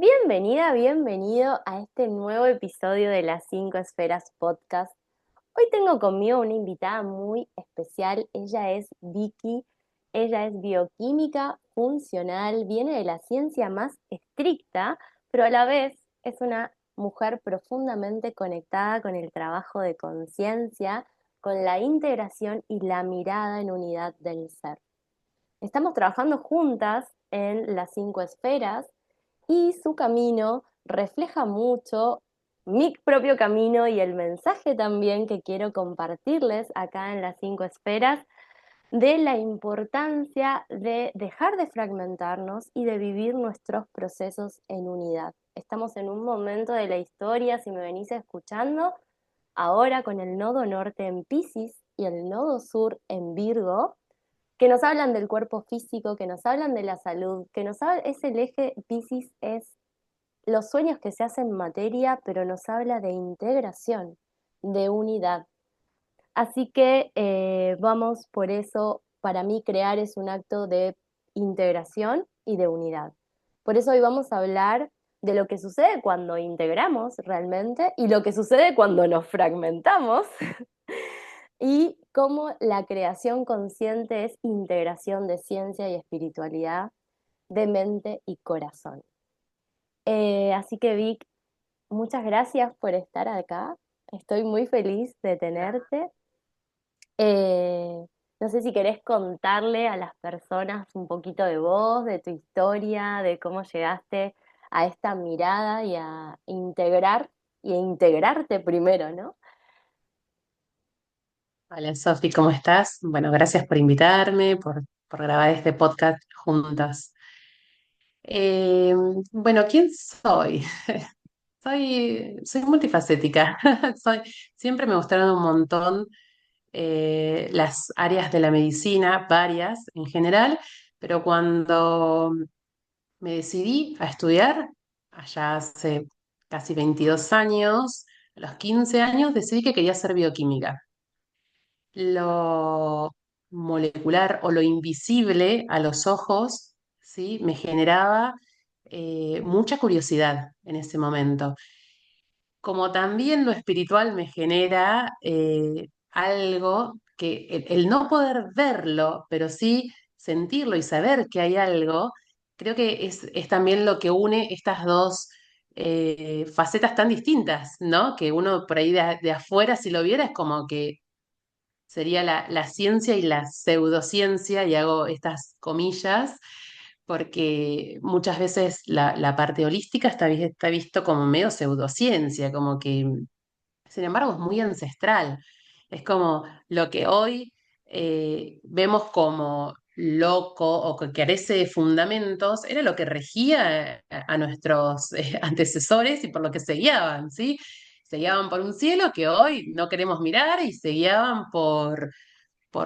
Bienvenida, bienvenido a este nuevo episodio de las 5 Esferas Podcast. Hoy tengo conmigo una invitada muy especial. Ella es Vicky, ella es bioquímica funcional, viene de la ciencia más estricta, pero a la vez es una mujer profundamente conectada con el trabajo de conciencia, con la integración y la mirada en unidad del ser. Estamos trabajando juntas en las 5 esferas y su camino refleja mucho mi propio camino y el mensaje también que quiero compartirles acá en las 5 esferas de la importancia de dejar de fragmentarnos y de vivir nuestros procesos en unidad. Estamos en un momento de la historia, si me venís escuchando, ahora con el nodo norte en Piscis y el nodo sur en Virgo, que nos hablan del cuerpo físico, que nos hablan de la salud, que nos habla, es el eje Piscis, es los sueños que se hacen materia, pero nos habla de integración, de unidad. Así que vamos por eso, para mí crear es un acto de integración y de unidad. Por eso hoy vamos a hablar de lo que sucede cuando integramos realmente y lo que sucede cuando nos fragmentamos y cómo la creación consciente es integración de ciencia y espiritualidad, de mente y corazón. Así que Vic, muchas gracias por estar acá. Estoy muy feliz de tenerte. Eh, no sé si querés contarle a las personas un poquito de vos, de tu historia, de cómo llegaste a esta mirada y a integrar y a integrarte primero, ¿no? Hola Sofi, ¿cómo estás? Bueno, gracias por invitarme, por grabar este podcast juntas. Eh, bueno, ¿quién soy? Soy multifacética. Siempre me gustaron un montón las áreas de la medicina, varias en general, pero cuando me decidí a estudiar, allá hace casi 22 años, a los 15 años, decidí que quería ser bioquímica. Lo molecular o lo invisible a los ojos, ¿sí? Me generaba mucha curiosidad en ese momento. Como también lo espiritual me genera algo que el no poder verlo, pero sí sentirlo y saber que hay algo, creo que es también lo que une estas dos facetas tan distintas, ¿no? Que uno por ahí de afuera, si lo viera, es como que sería la ciencia y la pseudociencia, y hago estas comillas, porque muchas veces la parte holística está visto como medio pseudociencia, como que, sin embargo, es muy ancestral. Es como lo que hoy vemos como loco o que carece de fundamentos, era lo que regía a nuestros antecesores y por lo que se guiaban, ¿sí? Se guiaban por un cielo que hoy no queremos mirar y se guiaban por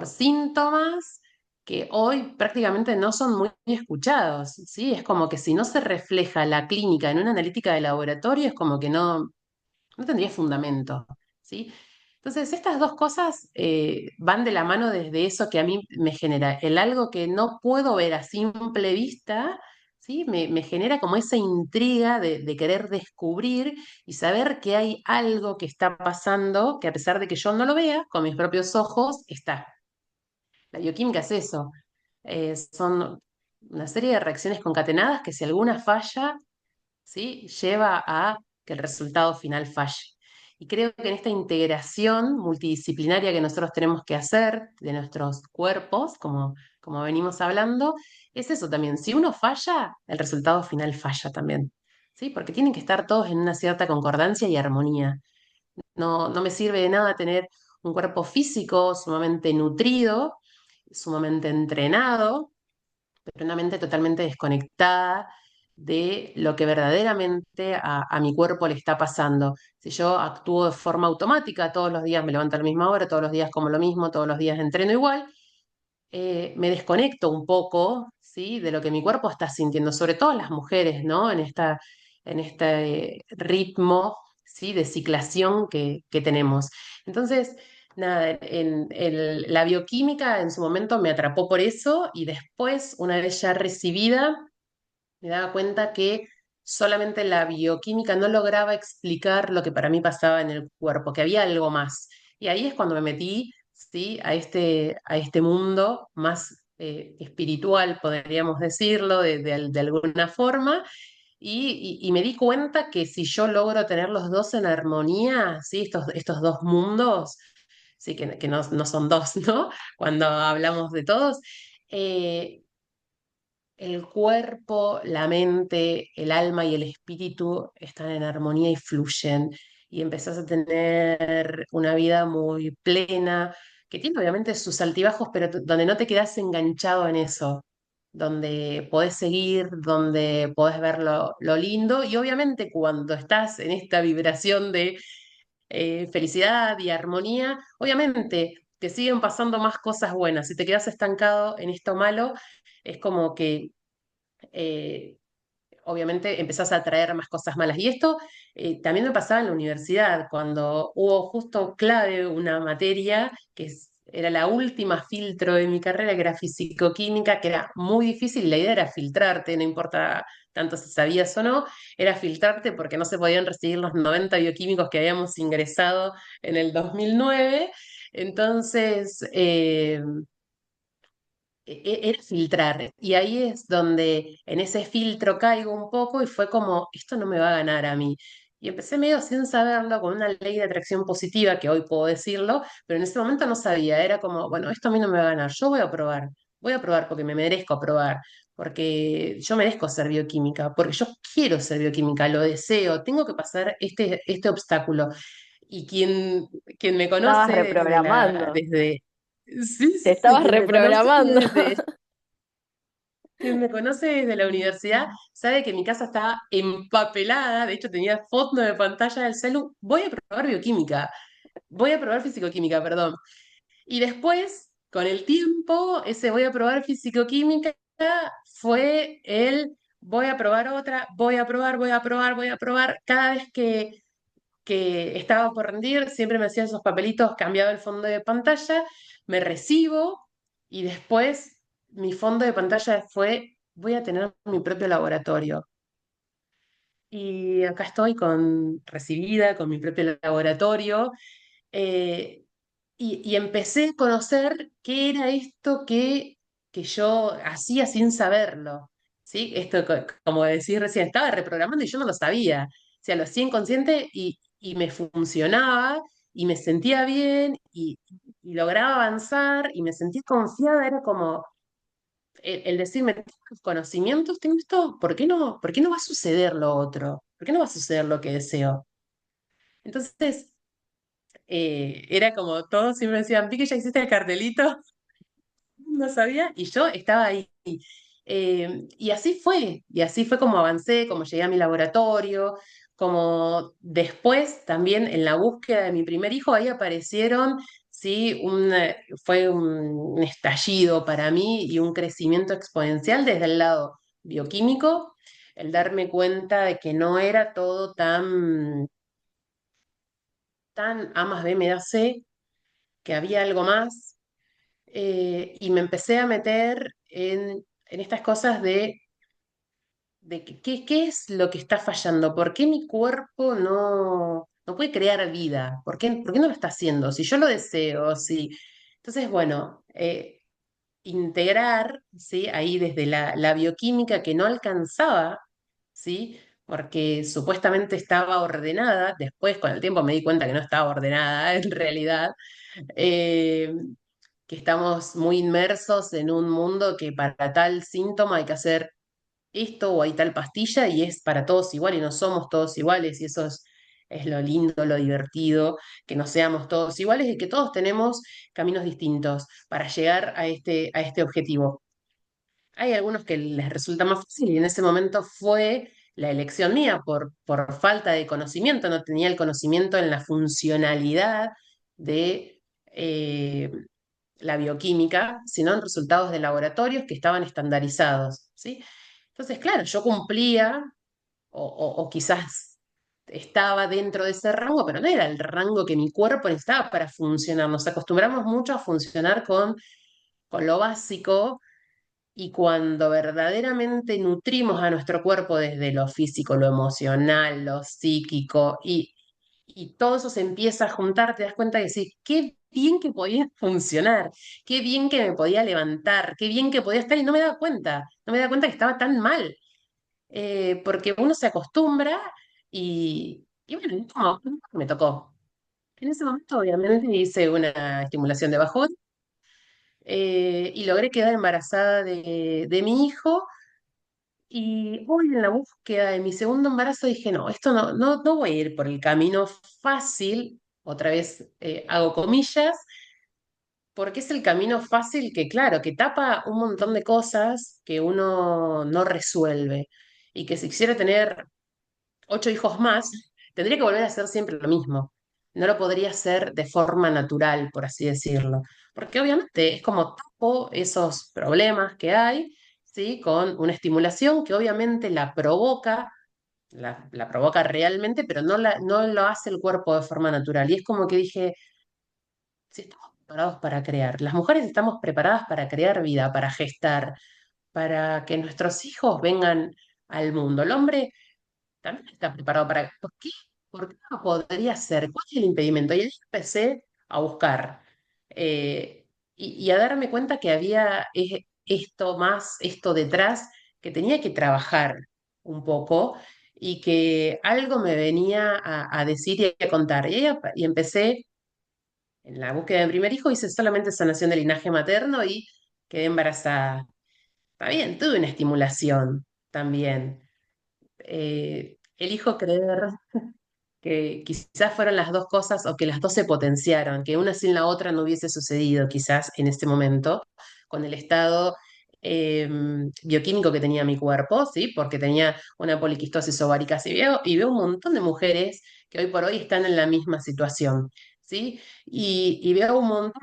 síntomas que hoy prácticamente no son muy escuchados, ¿sí? Es como que si no se refleja la clínica en una analítica de laboratorio, es como que no tendría fundamento, ¿sí? Entonces, estas dos cosas van de la mano desde eso que a mí me genera, el algo que no puedo ver a simple vista, ¿sí? Me genera como esa intriga de querer descubrir y saber que hay algo que está pasando, que a pesar de que yo no lo vea con mis propios ojos, está. La bioquímica es eso. Son una serie de reacciones concatenadas que si alguna falla, ¿sí? Lleva a que el resultado final falle. Y creo que en esta integración multidisciplinaria que nosotros tenemos que hacer de nuestros cuerpos, como venimos hablando, es eso también. Si uno falla, el resultado final falla también. ¿Sí? Porque tienen que estar todos en una cierta concordancia y armonía. No me sirve de nada tener un cuerpo físico sumamente nutrido, sumamente entrenado, pero una mente totalmente desconectada de lo que verdaderamente a mi cuerpo le está pasando. Si yo actúo de forma automática, todos los días me levanto a la misma hora, todos los días como lo mismo, todos los días entreno igual, me desconecto un poco, ¿sí? De lo que mi cuerpo está sintiendo, sobre todo las mujeres, ¿no? En este ritmo, ¿sí? De ciclación que tenemos. Entonces, nada, la bioquímica en su momento me atrapó por eso y después, una vez ya recibida, me daba cuenta que solamente la bioquímica no lograba explicar lo que para mí pasaba en el cuerpo, que había algo más. Y ahí es cuando me metí, ¿sí? A este mundo más espiritual, podríamos decirlo, de alguna forma. Y me di cuenta que si yo logro tener los dos en armonía, ¿sí? Estos dos mundos, sí, que no son dos, ¿no? Cuando hablamos de todos, eh, el cuerpo, la mente, el alma y el espíritu están en armonía y fluyen, y empezás a tener una vida muy plena, que tiene obviamente sus altibajos, pero donde no te quedás enganchado en eso, donde podés seguir, donde podés ver lo lindo, y obviamente cuando estás en esta vibración de felicidad y armonía, obviamente te siguen pasando más cosas buenas. Si te quedas estancado en esto malo, es como que eh, obviamente empezás a atraer más cosas malas. Y esto también me pasaba en la universidad, cuando hubo justo clave una materia era la última filtro de mi carrera, que era fisicoquímica, que era muy difícil. La idea era filtrarte, no importa tanto si sabías o no, era filtrarte porque no se podían recibir los 90 bioquímicos que habíamos ingresado en el 2009. Entonces, era filtrar. Y ahí es donde en ese filtro caigo un poco y fue como, esto no me va a ganar a mí. Y empecé medio sin saberlo, con una ley de atracción positiva, que hoy puedo decirlo, pero en ese momento no sabía. Era como, bueno, esto a mí no me va a ganar, yo voy a probar porque me merezco probar, porque yo merezco ser bioquímica, porque yo quiero ser bioquímica, lo deseo, tengo que pasar este obstáculo. Y quien me Estabas conoce reprogramando, sí, te sí, sí, estabas quien me conoce reprogramando. quien me conoce desde la universidad sabe que mi casa estaba empapelada, de hecho tenía fondo de pantalla del celu. Voy a probar bioquímica, voy a probar fisicoquímica, perdón. Y después, con el tiempo, ese voy a probar fisicoquímica fue el voy a probar otra, voy a probar, voy a probar, voy a probar. Cada vez que estaba por rendir, siempre me hacían esos papelitos, cambiaba el fondo de pantalla, me recibo y después mi fondo de pantalla fue, voy a tener mi propio laboratorio. Y acá estoy recibida, con mi propio laboratorio, eh, y empecé a conocer qué era esto que yo hacía sin saberlo. ¿Sí? Esto, como decís recién, estaba reprogramando y yo no lo sabía. O sea, lo hacía inconsciente y me funcionaba y me sentía bien y lograba avanzar y me sentía confiada. Era como el decirme, tengo los conocimientos, tengo esto, por qué no va a suceder lo otro? ¿Por qué no va a suceder lo que deseo? Entonces, era como todos siempre me decían, vi que ya hiciste el cartelito, no sabía, y yo estaba ahí. Y así fue como avancé, como llegué a mi laboratorio, como después también en la búsqueda de mi primer hijo, ahí aparecieron, sí, fue un estallido para mí y un crecimiento exponencial desde el lado bioquímico, el darme cuenta de que no era todo tan A más B me da C, que había algo más, y me empecé a meter en estas cosas de qué es lo que está fallando, por qué mi cuerpo no puede crear vida, por qué no lo está haciendo, si yo lo deseo, si... Entonces, bueno, integrar, ¿sí? Ahí desde la bioquímica que no alcanzaba, ¿sí? Porque supuestamente estaba ordenada, después con el tiempo me di cuenta que no estaba ordenada en realidad, eh, que estamos muy inmersos en un mundo que para tal síntoma hay que hacer esto o hay tal pastilla y es para todos igual y no somos todos iguales y eso es lo lindo, lo divertido, que no seamos todos iguales y que todos tenemos caminos distintos para llegar a este objetivo. Hay algunos que les resulta más fácil y en ese momento fue la elección mía por falta de conocimiento, no tenía el conocimiento en la funcionalidad de la bioquímica, sino en resultados de laboratorios que estaban estandarizados, ¿sí? Entonces, claro, yo cumplía o quizás estaba dentro de ese rango, pero no era el rango que mi cuerpo necesitaba para funcionar. Nos acostumbramos mucho a funcionar con lo básico Y cuando verdaderamente nutrimos a nuestro cuerpo desde lo físico, lo emocional, lo psíquico, y todo eso se empieza a juntar, te das cuenta de decir, qué bien que podía funcionar, qué bien que me podía levantar, qué bien que podía estar, y no me daba cuenta, no me daba cuenta que estaba tan mal. Porque uno se acostumbra y bueno, es como me tocó. En ese momento, obviamente, hice una estimulación de bajón y logré quedar embarazada de mi hijo. Y hoy en la búsqueda de mi segundo embarazo dije, no, esto no voy a ir por el camino fácil, otra vez hago comillas, porque es el camino fácil que, claro, que tapa un montón de cosas que uno no resuelve. Y que si quisiera tener 8 hijos más, tendría que volver a hacer siempre lo mismo. No lo podría hacer de forma natural, por así decirlo. Porque obviamente es como tapo esos problemas que hay, ¿sí? Con una estimulación que obviamente la provoca realmente, pero no lo hace el cuerpo de forma natural. Y es como que dije, si estamos preparados para crear, las mujeres estamos preparadas para crear vida, para gestar, para que nuestros hijos vengan al mundo. El hombre también está preparado para... ¿Por qué? ¿Por qué no podría ser? ¿Cuál es el impedimento? Y ahí empecé a buscar y a darme cuenta que había esto más, esto detrás, que tenía que trabajar un poco y que algo me venía a decir y a contar. Y empecé en la búsqueda de mi primer hijo, hice solamente sanación del linaje materno y quedé embarazada. Está bien, tuve una estimulación también. Elijo creer que quizás fueron las dos cosas o que las dos se potenciaron, que una sin la otra no hubiese sucedido quizás en este momento, con el estado eh, bioquímico que tenía mi cuerpo, ¿sí? Porque tenía una poliquistosis ovárica y veo un montón de mujeres que hoy por hoy están en la misma situación, ¿sí? Y veo un montón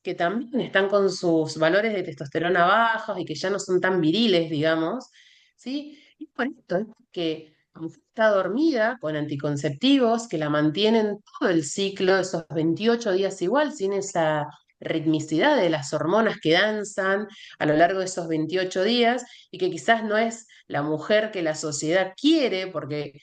que también están con sus valores de testosterona bajos y que ya no son tan viriles, digamos, ¿sí? Y por esto es que la mujer está dormida con anticonceptivos que la mantienen todo el ciclo, esos 28 días igual, sin esa ritmicidad de las hormonas que danzan a lo largo de esos 28 días y que quizás no es la mujer que la sociedad quiere, porque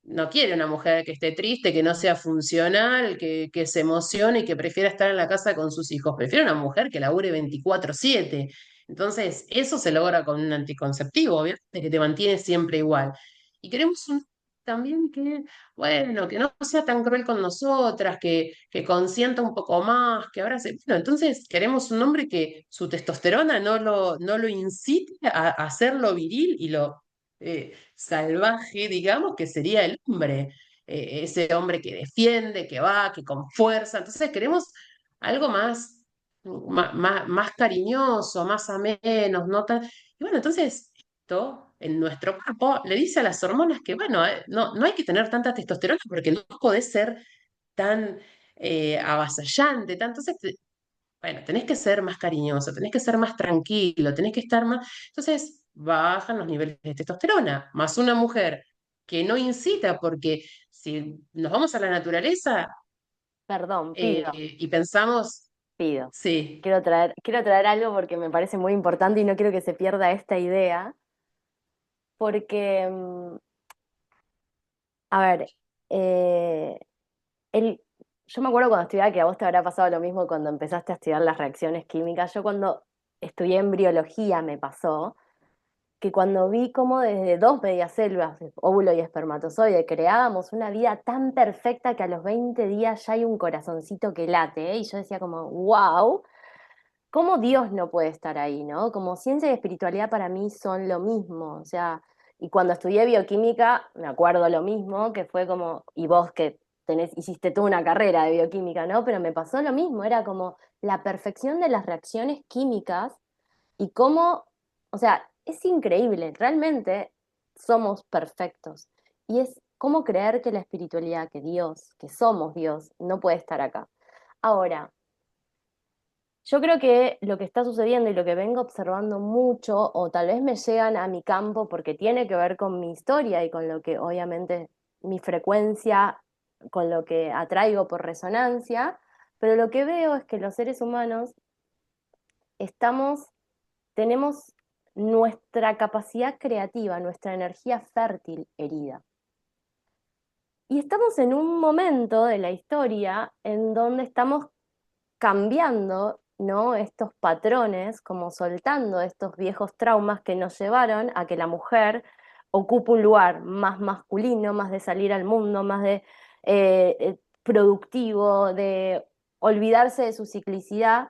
no quiere una mujer que esté triste, que no sea funcional, que se emocione y que prefiera estar en la casa con sus hijos. Prefiere una mujer que labure 24/7. Entonces, eso se logra con un anticonceptivo, obviamente, que te mantiene siempre igual. Y queremos un también que, bueno, que no sea tan cruel con nosotras, que consienta un poco más, que abrace. Bueno, entonces queremos un hombre que su testosterona no lo incite a hacerlo viril y lo salvaje, digamos, que sería el hombre, ese hombre que defiende, que va, que con fuerza. Entonces queremos algo más cariñoso, más ameno, no tan... Y bueno, entonces esto en nuestro cuerpo le dice a las hormonas que, bueno, no hay que tener tanta testosterona porque no podés ser tan avasallante, entonces bueno, tenés que ser más cariñoso, tenés que ser más tranquilo, tenés que estar más... Entonces bajan los niveles de testosterona, más una mujer que no incita, porque si nos vamos a la naturaleza Perdón, pido, y pensamos, pido. sí, Quiero traer algo porque me parece muy importante y no quiero que se pierda esta idea, porque, a ver, eh, el, yo me acuerdo cuando estudiaba que a vos te habrá pasado lo mismo cuando empezaste a estudiar las reacciones químicas. Yo cuando estudié embriología me pasó que cuando vi cómo desde dos medias células, óvulo y espermatozoide, creábamos una vida tan perfecta que a los 20 días ya hay un corazoncito que late, ¿eh? Y yo decía como, wow, ¿cómo Dios no puede estar ahí, no? Como ciencia y espiritualidad para mí son lo mismo, o sea, y cuando estudié bioquímica, me acuerdo lo mismo, que fue como, y vos que hiciste tú una carrera de bioquímica, ¿no? Pero me pasó lo mismo, era como la perfección de las reacciones químicas y cómo, o sea, es increíble, realmente somos perfectos. Y es cómo creer que la espiritualidad, que Dios, que somos Dios, no puede estar acá. Ahora, yo creo que lo que está sucediendo y lo que vengo observando mucho, o tal vez me llegan a mi campo porque tiene que ver con mi historia y con lo que obviamente mi frecuencia, con lo que atraigo por resonancia, pero lo que veo es que los seres humanos estamos tenemos nuestra capacidad creativa, nuestra energía fértil herida. Y estamos en un momento de la historia en donde estamos cambiando, ¿no? Estos patrones, como soltando estos viejos traumas que nos llevaron a que la mujer ocupe un lugar más masculino, más de salir al mundo, más de productivo, de olvidarse de su ciclicidad,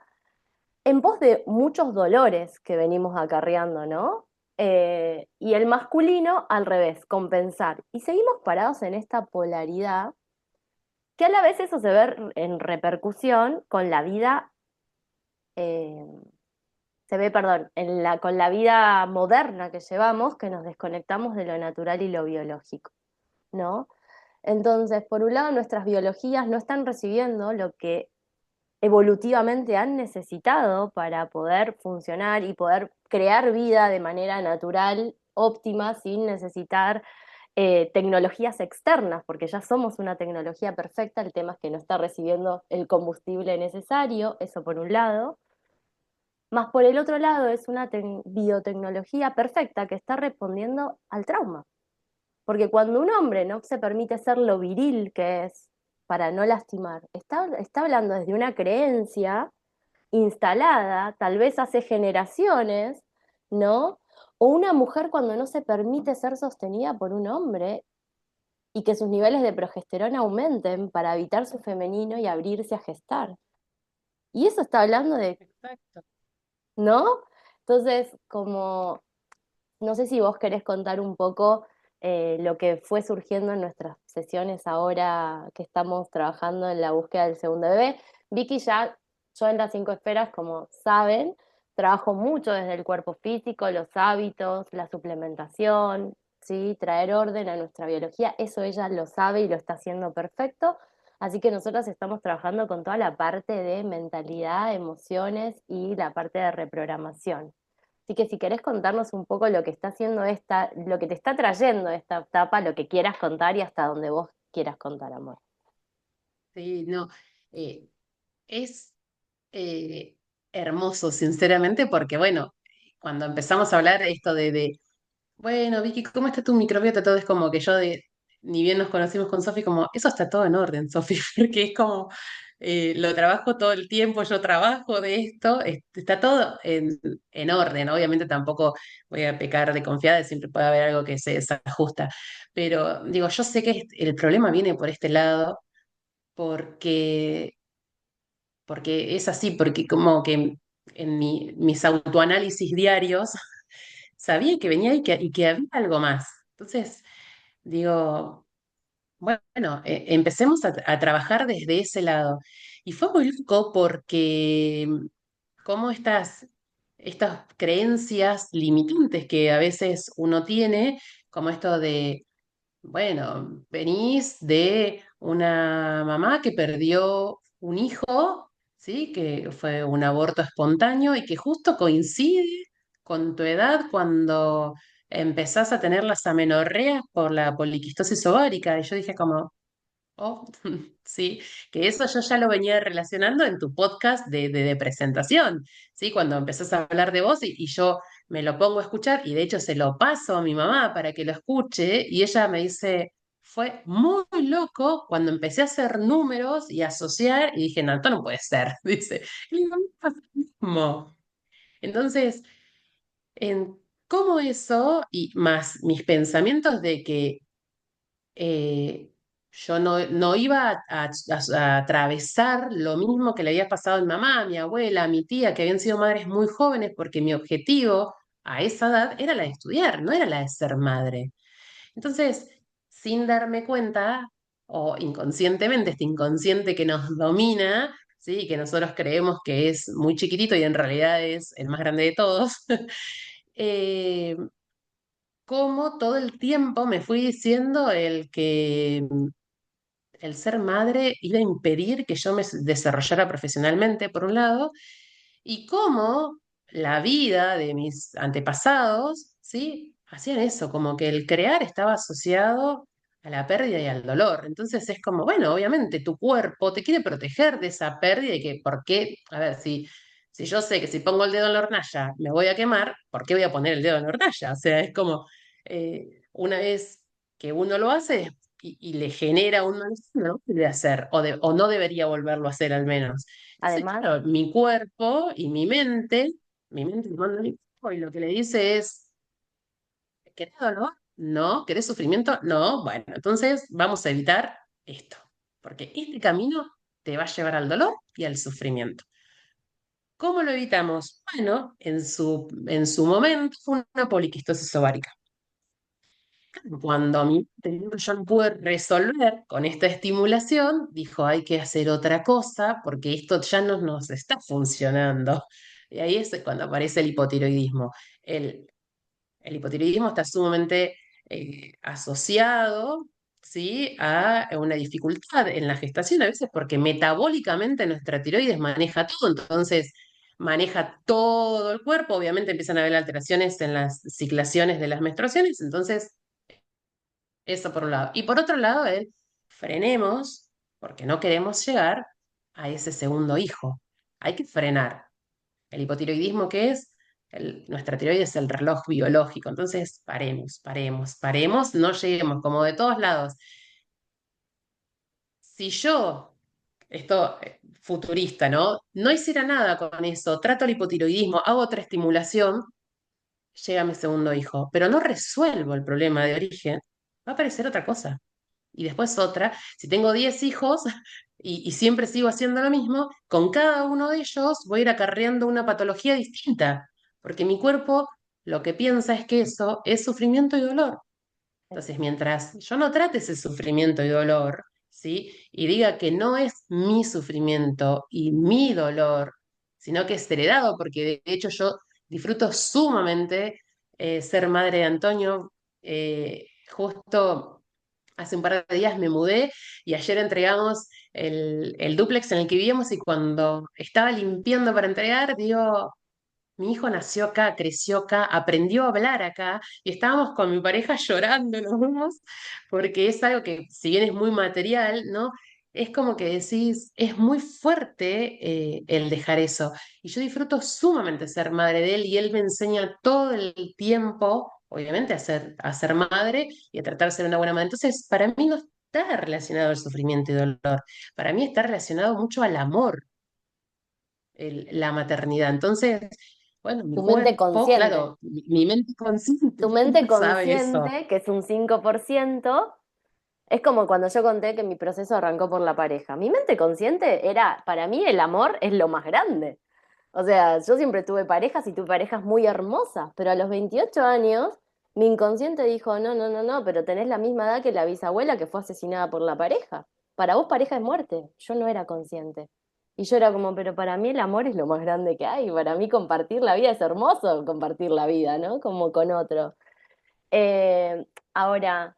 en pos de muchos dolores que venimos acarreando, ¿no? Y el masculino al revés, compensar. Y seguimos parados en esta polaridad, que a la vez eso se ve en repercusión con la vida, eh, se ve, perdón, con la vida moderna que llevamos, que nos desconectamos de lo natural y lo biológico, ¿no? Entonces, por un lado, nuestras biologías no están recibiendo lo que evolutivamente han necesitado para poder funcionar y poder crear vida de manera natural, óptima, sin necesitar tecnologías externas, porque ya somos una tecnología perfecta, el tema es que no está recibiendo el combustible necesario, eso por un lado. Más por el otro lado es una biotecnología perfecta que está respondiendo al trauma. Porque cuando un hombre no se permite ser lo viril que es para no lastimar, está hablando desde una creencia instalada, tal vez hace generaciones, ¿no? O una mujer cuando no se permite ser sostenida por un hombre y que sus niveles de progesterona aumenten para evitar su femenino y abrirse a gestar. Y eso está hablando de, Exacto. ¿no? Entonces, como no sé si vos querés contar un poco lo que fue surgiendo en nuestras sesiones ahora que estamos trabajando en la búsqueda del segundo bebé. Vicky ya, yo en las cinco esferas, como saben, trabajo mucho desde el cuerpo físico, los hábitos, la suplementación, ¿sí? Traer orden a nuestra biología, eso ella lo sabe y lo está haciendo perfecto. Así que nosotros estamos trabajando con toda la parte de mentalidad, emociones y la parte de reprogramación. Así que si querés contarnos un poco lo que está haciendo lo que te está trayendo esta etapa, lo que quieras contar y hasta donde vos quieras contar, amor. Sí, no. eh, es eh, hermoso, sinceramente, porque bueno, cuando empezamos a hablar esto bueno, Vicky, ¿cómo está tu microbiota? Todo es como que ni bien nos conocimos con Sofi, como, eso está todo en orden, Sofi, porque es como, lo trabajo todo el tiempo, yo trabajo de esto, está todo en orden. Obviamente tampoco voy a pecar de confiada, siempre puede haber algo que se desajusta, pero digo, yo sé que el problema viene por este lado, porque, porque es así, porque como que en mis autoanálisis diarios sabía que venía y que había algo más. Entonces, digo, bueno, empecemos a trabajar desde ese lado. Y fue muy loco porque como estas creencias limitantes que a veces uno tiene, como esto de, bueno, venís de una mamá que perdió un hijo, ¿sí? Que fue un aborto espontáneo y que justo coincide con tu edad cuando empezás a tener las amenorreas por la poliquistosis ovárica. Y yo dije como, oh, sí, que eso yo ya lo venía relacionando en tu podcast de presentación, ¿sí? Cuando empezás a hablar de vos y yo me lo pongo a escuchar y de hecho se lo paso a mi mamá para que lo escuche y ella me dice, fue muy loco cuando empecé a hacer números y a asociar y dije, no, esto no puede ser, dice. Y le digo, "Me pasa lo mismo". Entonces, en cómo eso y más mis pensamientos de que eh, yo no iba a atravesar lo mismo que le había pasado a mi mamá, a mi abuela, a mi tía, que habían sido madres muy jóvenes, porque mi objetivo a esa edad era la de estudiar, no era la de ser madre. Entonces, sin darme cuenta, o inconscientemente, este inconsciente que nos domina, ¿sí? Que nosotros creemos que es muy chiquitito y en realidad es el más grande de todos, eh, como todo el tiempo me fui diciendo el que el ser madre iba a impedir que yo me desarrollara profesionalmente, por un lado, y cómo la vida de mis antepasados, ¿sí? Hacían eso, como que el crear estaba asociado a la pérdida y al dolor. Entonces es como, bueno, obviamente tu cuerpo te quiere proteger de esa pérdida y que, ¿por qué? A ver, Si yo sé que si pongo el dedo en la hornalla me voy a quemar, ¿por qué voy a poner el dedo en la hornalla? O sea, es como una vez que uno lo hace y le genera un malestar, no lo vuelve a hacer, o no debería volverlo a hacer al menos. Entonces, Además, claro, mi cuerpo y mi mente le manda mi cuerpo y lo que le dice es, ¿querés dolor? No. ¿Querés sufrimiento? No. Bueno, entonces vamos a evitar esto, porque este camino te va a llevar al dolor y al sufrimiento. ¿Cómo lo evitamos? Bueno, en su momento fue una poliquistosis ovárica. Cuando mi cerebro ya no pude resolver con esta estimulación, dijo, hay que hacer otra cosa porque esto ya no nos está funcionando. Y ahí es cuando aparece el hipotiroidismo. El, el hipotiroidismo está sumamente asociado, ¿sí?, a una dificultad en la gestación, a veces porque metabólicamente nuestra tiroides maneja todo, entonces maneja todo el cuerpo, obviamente empiezan a haber alteraciones en las ciclaciones de las menstruaciones, entonces eso por un lado. Y por otro lado, frenemos, porque no queremos llegar a ese segundo hijo. Hay que frenar. El hipotiroidismo, ¿qué es? Nuestra tiroides es el reloj biológico. Entonces, paremos, paremos, paremos, no lleguemos como de todos lados. Si yo, esto futurista, ¿no? No hiciera nada con eso, trato el hipotiroidismo, hago otra estimulación, llega mi segundo hijo, pero no resuelvo el problema de origen, va a aparecer otra cosa y después otra. Si tengo 10 hijos y siempre sigo haciendo lo mismo, con cada uno de ellos voy a ir acarreando una patología distinta, porque mi cuerpo lo que piensa es que eso es sufrimiento y dolor. Entonces, mientras yo no trate ese sufrimiento y dolor, ¿sí? Y diga que no es mi sufrimiento y mi dolor, sino que es heredado, porque de hecho yo disfruto sumamente ser madre de Antonio. Justo hace un par de días me mudé y ayer entregamos el dúplex en el que vivíamos y cuando estaba limpiando para entregar, digo, mi hijo nació acá, creció acá, aprendió a hablar acá y estábamos con mi pareja llorando, nos vimos, porque es algo que, si bien es muy material, ¿no? Es como que decís, es muy fuerte el dejar eso. Y yo disfruto sumamente ser madre de él y él me enseña todo el tiempo, obviamente, a ser madre y a tratar de ser una buena madre. Entonces, para mí no está relacionado al sufrimiento y dolor, para mí está relacionado mucho al amor, la maternidad. Entonces, bueno, mi tu mente cuerpo, consciente. claro, mi mente consciente Tu mente sabe eso. consciente, que es un 5%, es como cuando yo conté que mi proceso arrancó por la pareja. Mi mente consciente era, para mí el amor es lo más grande. O sea, yo siempre tuve parejas y tuve parejas muy hermosas, pero a los 28 años mi inconsciente dijo, no, no, no, no, pero tenés la misma edad que la bisabuela que fue asesinada por la pareja. Para vos pareja es muerte. Yo no era consciente. Y yo era como, pero para mí el amor es lo más grande que hay. Para mí compartir la vida es hermoso, compartir la vida, ¿no? Como con otro. Ahora,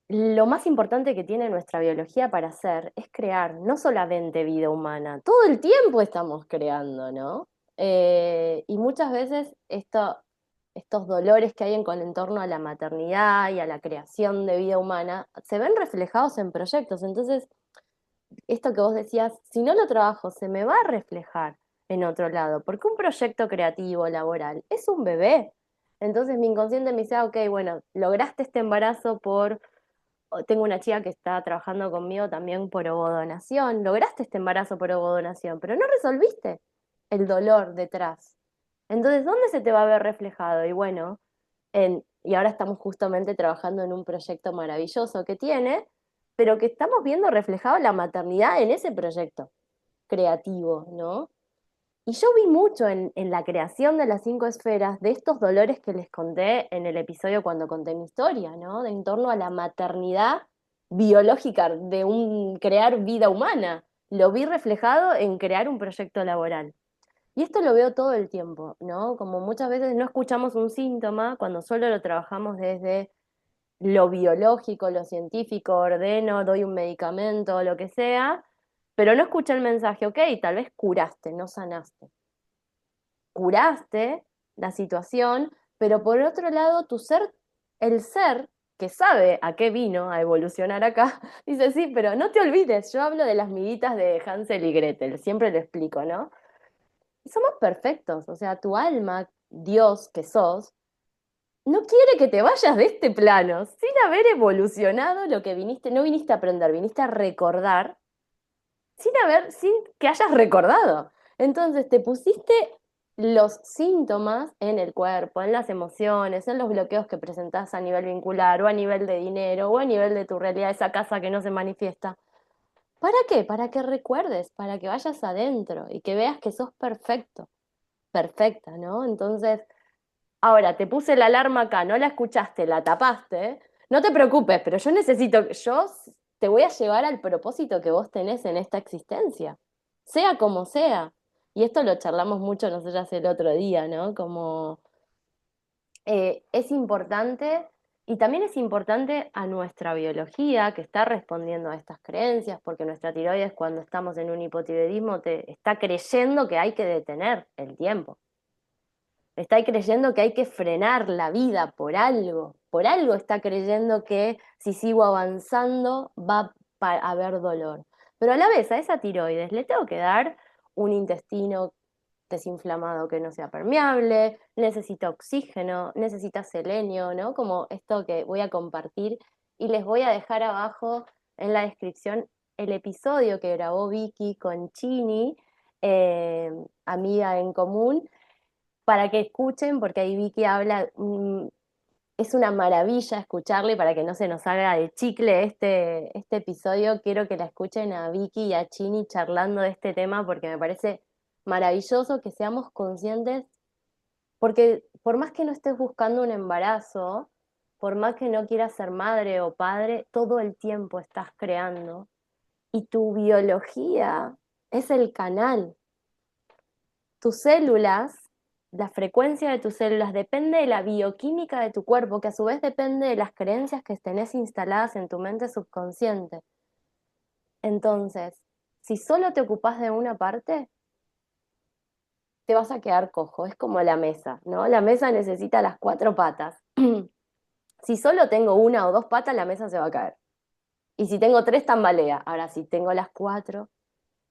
lo más importante que tiene nuestra biología para hacer es crear no solamente vida humana, todo el tiempo estamos creando, ¿no? Y muchas veces estos dolores que hay en torno a la maternidad y a la creación de vida humana se ven reflejados en proyectos. Entonces, esto que vos decías, si no lo trabajo, se me va a reflejar en otro lado, porque un proyecto creativo, laboral, es un bebé. Entonces mi inconsciente me dice, ok, bueno, lograste este embarazo tengo una chica que está trabajando conmigo también por ovodonación, lograste este embarazo por ovodonación, pero no resolviste el dolor detrás. Entonces, ¿dónde se te va a ver reflejado? Y bueno, y ahora estamos justamente trabajando en un proyecto maravilloso que tiene, pero que estamos viendo reflejado la maternidad en ese proyecto creativo, ¿no? Y yo vi mucho en la creación de las 5 esferas de estos dolores que les conté en el episodio cuando conté mi historia, ¿no? De en torno a la maternidad biológica, de un crear vida humana. Lo vi reflejado en crear un proyecto laboral. Y esto lo veo todo el tiempo, ¿no? Como muchas veces no escuchamos un síntoma cuando solo lo trabajamos desde lo biológico, lo científico, ordeno, doy un medicamento, lo que sea, pero no escuché el mensaje, ok, tal vez curaste, no sanaste. Curaste la situación, pero por otro lado, el ser que sabe a qué vino a evolucionar acá, dice, sí, pero no te olvides, yo hablo de las miguitas de Hansel y Gretel, siempre lo explico, ¿no? Somos perfectos, o sea, tu alma, Dios que sos, no quiere que te vayas de este plano sin haber evolucionado lo que viniste, no viniste a aprender, viniste a recordar sin que hayas recordado. Entonces te pusiste los síntomas en el cuerpo, en las emociones, en los bloqueos que presentás a nivel vincular o a nivel de dinero o a nivel de tu realidad, esa casa que no se manifiesta. ¿Para qué? Para que recuerdes, para que vayas adentro y que veas que sos perfecto, perfecta, ¿no? Entonces, ahora te puse la alarma acá, no la escuchaste, la tapaste, no te preocupes, pero yo te voy a llevar al propósito que vos tenés en esta existencia, sea como sea. Y esto lo charlamos mucho nosotras el otro día, ¿no? Como es importante y también es importante a nuestra biología que está respondiendo a estas creencias, porque nuestra tiroides cuando estamos en un hipotiroidismo te está creyendo que hay que detener el tiempo. Está creyendo que hay que frenar la vida por algo está creyendo que si sigo avanzando va a haber dolor. Pero a la vez a esa tiroides le tengo que dar un intestino desinflamado que no sea permeable, necesita oxígeno, necesita selenio, ¿no? Como esto que voy a compartir y les voy a dejar abajo en la descripción el episodio que grabó Vicky con Chini, amiga en común, para que escuchen, porque ahí Vicky habla, es una maravilla escucharle para que no se nos haga de chicle este episodio. Quiero que la escuchen a Vicky y a Chini charlando de este tema porque me parece maravilloso que seamos conscientes, porque por más que no estés buscando un embarazo, por más que no quieras ser madre o padre, todo el tiempo estás creando y tu biología es el canal. Tus células, la frecuencia de tus células depende de la bioquímica de tu cuerpo, que a su vez depende de las creencias que tenés instaladas en tu mente subconsciente. Entonces, si solo te ocupás de una parte, te vas a quedar cojo. Es como la mesa, ¿no? La mesa necesita las cuatro patas. Si solo tengo una o dos patas, la mesa se va a caer. Y si tengo tres, tambalea. Ahora, si tengo las cuatro,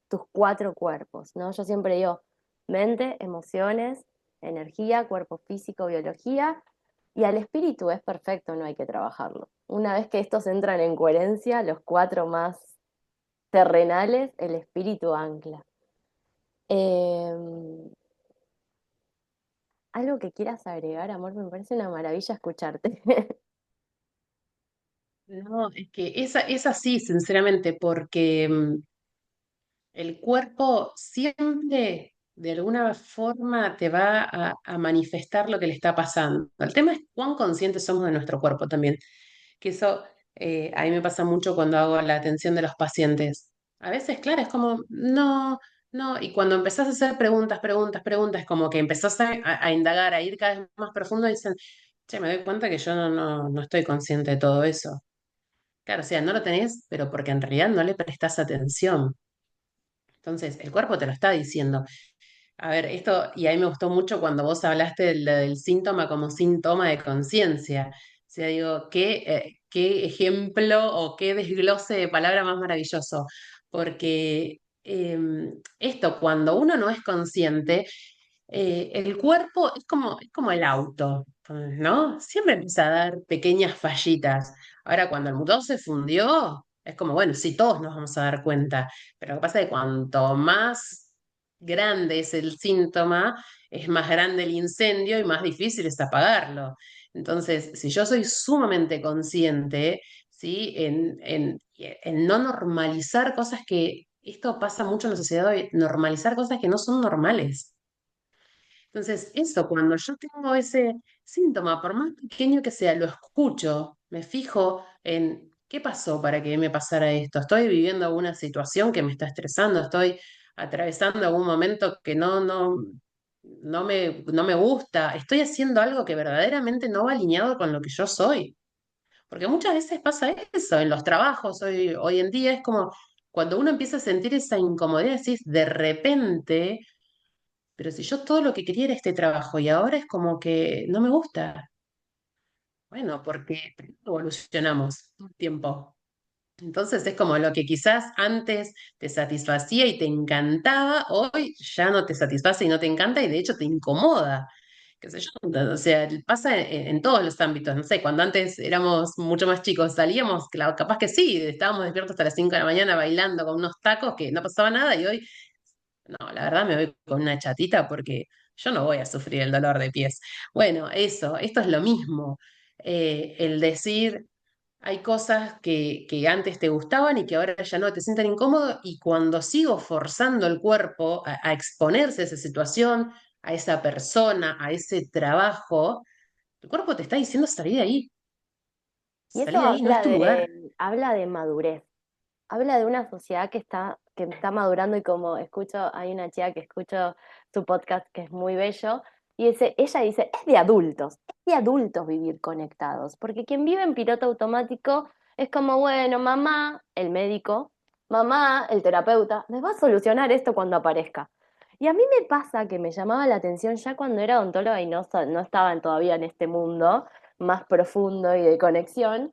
tus cuatro cuerpos, ¿no? Yo siempre digo mente, emociones, energía, cuerpo físico, biología, y al espíritu es perfecto, no hay que trabajarlo. Una vez que estos entran en coherencia, los cuatro más terrenales, el espíritu ancla. Eh, ¿Algo que quieras agregar, amor? Me parece una maravilla escucharte. No, es que es así, sinceramente, porque el cuerpo siempre, de alguna forma, te va a manifestar lo que le está pasando. El tema es cuán conscientes somos de nuestro cuerpo también, que eso a mí me pasa mucho cuando hago la atención de los pacientes. A veces, claro, es como, no, no, y cuando empezás a hacer preguntas, preguntas, preguntas, como que empezás a indagar, a ir cada vez más profundo, dicen, che, me doy cuenta que yo no estoy consciente de todo eso. Claro, o sea, no lo tenés, pero porque en realidad no le prestás atención. Entonces, el cuerpo te lo está diciendo. A ver, esto, y a mí me gustó mucho cuando vos hablaste del síntoma como síntoma de conciencia. O sea, digo, qué ejemplo o qué desglose de palabra más maravilloso. Porque esto, cuando uno no es consciente, el cuerpo es como el auto, ¿no? Siempre empieza a dar pequeñas fallitas. Ahora, cuando el motor se fundió, es como, bueno, sí, todos nos vamos a dar cuenta. Pero lo que pasa es que cuanto más grande es el síntoma, es más grande el incendio y más difícil es apagarlo. Entonces, si yo soy sumamente consciente, ¿sí? En no normalizar cosas que, esto pasa mucho en la sociedad hoy, normalizar cosas que no son normales. Entonces, eso, cuando yo tengo ese síntoma, por más pequeño que sea, lo escucho, me fijo en qué pasó para que me pasara esto. Estoy viviendo alguna situación que me está estresando, estoy atravesando algún momento que no me gusta, estoy haciendo algo que verdaderamente no va alineado con lo que yo soy. Porque muchas veces pasa eso en los trabajos, hoy en día es como cuando uno empieza a sentir esa incomodidad, decís, de repente, pero si yo todo lo que quería era este trabajo y ahora es como que no me gusta. Bueno, porque evolucionamos todo el tiempo. Entonces es como lo que quizás antes te satisfacía y te encantaba, hoy ya no te satisface y no te encanta y de hecho te incomoda. Qué sé yo, o sea, pasa en todos los ámbitos, no sé, cuando antes éramos mucho más chicos, salíamos, claro, capaz que sí, estábamos despiertos hasta las 5 de la mañana bailando con unos tacos que no pasaba nada y hoy, no, la verdad me voy con una chatita porque yo no voy a sufrir el dolor de pies. Bueno, eso, esto es lo mismo. El decir, hay cosas que antes te gustaban y que ahora ya no te sienten incómodo y cuando sigo forzando el cuerpo a exponerse a esa situación, a esa persona, a ese trabajo, el cuerpo te está diciendo Y eso salí de ahí, no es tu lugar. habla de madurez, habla de una sociedad que está madurando y como escucho, hay una chica que escucho su podcast que es muy bello, y ella dice, es de adultos vivir conectados, porque quien vive en piloto automático es como, bueno, mamá, el médico, mamá, el terapeuta, me va a solucionar esto cuando aparezca. Y a mí me pasa que me llamaba la atención ya cuando era odontóloga y no estaban todavía en este mundo más profundo y de conexión,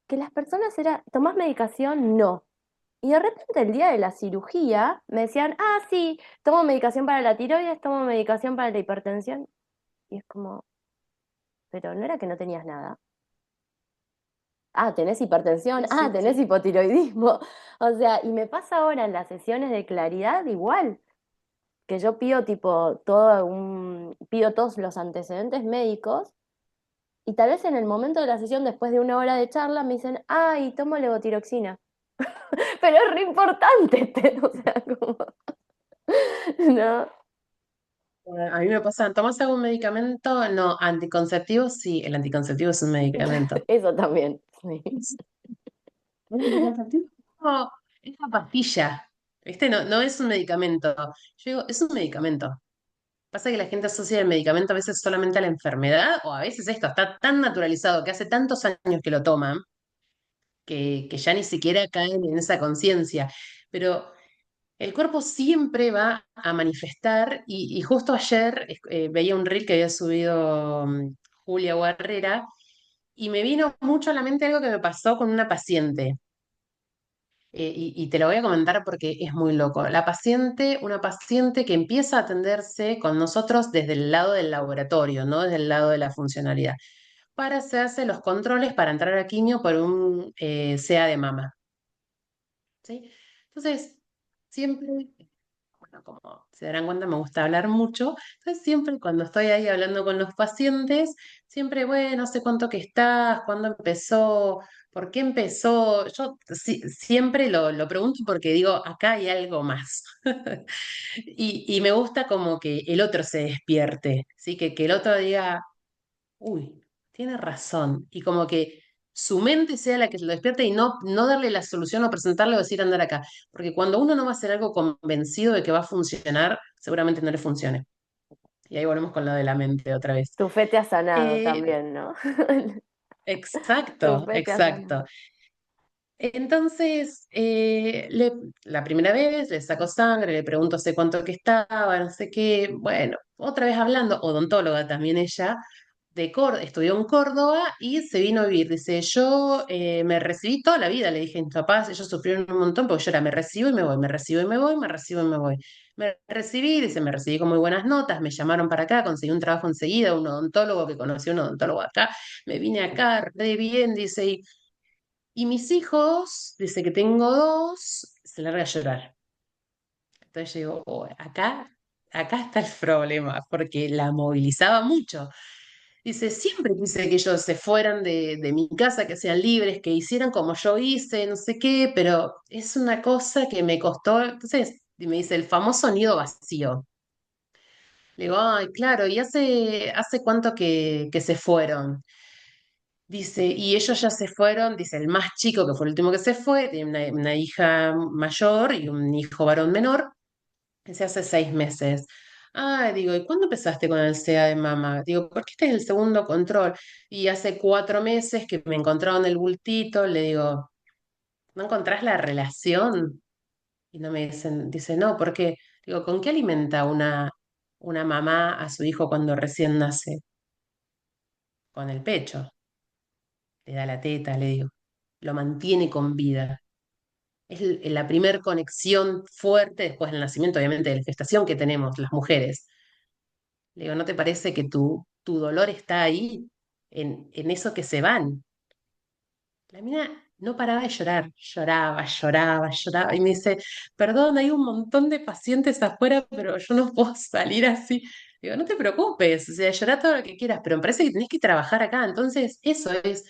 que las personas era, ¿tomás medicación? No. Y de repente el día de la cirugía me decían, ah, sí, tomo medicación para la tiroides, tomo medicación para la hipertensión. Y es como, pero no era que no tenías nada. Ah, tenés hipertensión, Sí, ah, sí, tenés sí. hipotiroidismo. O sea, y me pasa ahora en las sesiones de claridad igual, que yo pido tipo pido todos los antecedentes médicos y tal vez en el momento de la sesión, después de una hora de charla, me dicen, ay, tomo levotiroxina. Pero es re importante, o sea, como, ¿no? A mí me pasa, ¿tomas algún medicamento? No, anticonceptivo, sí, el anticonceptivo es un medicamento. Eso también, sí. El anticonceptivo no, es una pastilla, ¿viste? No, no es un medicamento. Yo digo, es un medicamento. Pasa que la gente asocia el medicamento a veces solamente a la enfermedad o a veces esto está tan naturalizado que hace tantos años que lo toman que ya ni siquiera caen en esa conciencia. Pero el cuerpo siempre va a manifestar y justo ayer veía un reel que había subido Julia Barrera y me vino mucho a la mente algo que me pasó con una paciente. Y te lo voy a comentar porque es muy loco. Una paciente que empieza a atenderse con nosotros desde el lado del laboratorio, no desde el lado de la funcionalidad, para hacerse los controles para entrar a quimio por un CA de mama. ¿Sí? Entonces, siempre, bueno, como se darán cuenta, me gusta hablar mucho. Entonces, siempre cuando estoy ahí hablando con los pacientes, siempre, bueno, no sé cuánto que estás, cuándo empezó, por qué empezó. Yo siempre lo pregunto porque digo, acá hay algo más. Y me gusta como que el otro se despierte, ¿sí? Que el otro diga, uy, tiene razón. Y como que su mente sea la que se lo despierte y no darle la solución o presentarle o decir andar acá. Porque cuando uno no va a hacer algo convencido de que va a funcionar, seguramente no le funcione. Y ahí volvemos con lo de la mente otra vez. Tu fe te ha sanado Eh, también, ¿no? Tu exacto, fe te ha sanado. exacto. Entonces, la primera vez le saco sangre, le pregunto hace cuánto que estaba, no sé qué. Bueno, otra vez hablando, odontóloga también ella, estudió en Córdoba y se vino a vivir. Dice, yo me recibí toda la vida, le dije a mis papás, ellos sufrieron un montón porque yo era, me recibo y me voy, me recibo y me voy, me recibo y me voy. Me recibí, dice, me recibí con muy buenas notas, me llamaron para acá, conseguí un trabajo enseguida, un odontólogo que conocí a un odontólogo acá, me vine acá, re bien, dice, y mis hijos, dice que tengo dos, se larga a llorar. Entonces yo digo, "Oh, acá está el problema, porque la movilizaba mucho. Dice, siempre quise que ellos se fueran de mi casa, que sean libres, que hicieran como yo hice, no sé qué, pero es una cosa que me costó. Entonces, y me dice, el famoso nido vacío. Le digo, ay, claro, ¿y hace cuánto que se fueron? Dice, y ellos ya se fueron, dice, el más chico, que fue el último que se fue, tiene una hija mayor y un hijo varón menor, dice, hace 6 meses. Ah, digo, ¿y cuándo empezaste con el CA de mama? Digo, porque este es el segundo control. Y hace 4 meses que me encontraron el bultito, le digo, ¿no encontrás la relación? Y no me dicen, dice, no, ¿por qué? Digo, ¿con qué alimenta una mamá a su hijo cuando recién nace? con el pecho, le da la teta, le digo, lo mantiene con vida. Es la primer conexión fuerte después del nacimiento, obviamente, de la gestación que tenemos las mujeres. Le digo, ¿no te parece que tu dolor está ahí, en eso que se van? La mina no paraba de llorar, lloraba, lloraba, lloraba. Y me dice, perdón, hay un montón de pacientes afuera, pero yo no puedo salir así. Digo, no te preocupes, o sea, llorá todo lo que quieras, pero me parece que tenés que trabajar acá. Entonces, eso es,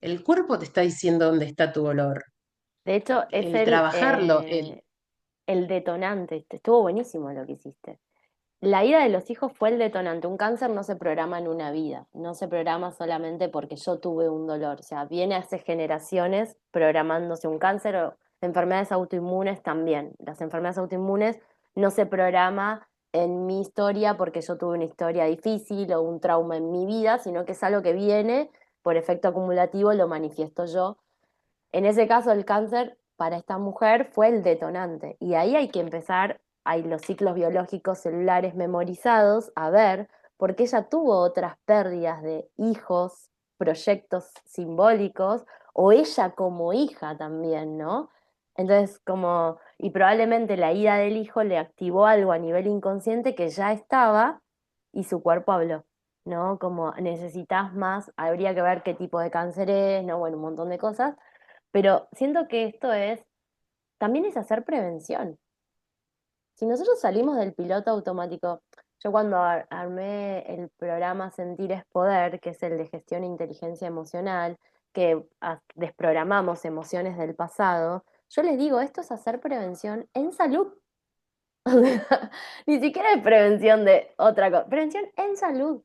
el cuerpo te está diciendo dónde está tu dolor. De hecho, es El trabajarlo, el detonante. Estuvo buenísimo lo que hiciste. La ida de los hijos fue el detonante. Un cáncer no se programa en una vida, no se programa solamente porque yo tuve un dolor. O sea, viene hace generaciones programándose un cáncer o enfermedades autoinmunes también. Las enfermedades autoinmunes no se programa en mi historia porque yo tuve una historia difícil o un trauma en mi vida, sino que es algo que viene por efecto acumulativo, lo manifiesto yo. En ese caso, el cáncer para esta mujer fue el detonante. Y ahí hay que empezar, hay los ciclos biológicos celulares memorizados, a ver, porque ella tuvo otras pérdidas de hijos, proyectos simbólicos, o ella como hija también, ¿no? Entonces, como, y probablemente la ida del hijo le activó algo a nivel inconsciente que ya estaba y su cuerpo habló, ¿no? Como necesitas más, habría que ver qué tipo de cáncer es, ¿no? Bueno, un montón de cosas, pero siento que esto es, también es hacer prevención. Si nosotros salimos del piloto automático, yo cuando armé el programa Sentir es Poder, que es el de gestión e inteligencia emocional, que desprogramamos emociones del pasado, yo les digo, esto es hacer prevención en salud. Ni siquiera es prevención de otra cosa, prevención en salud.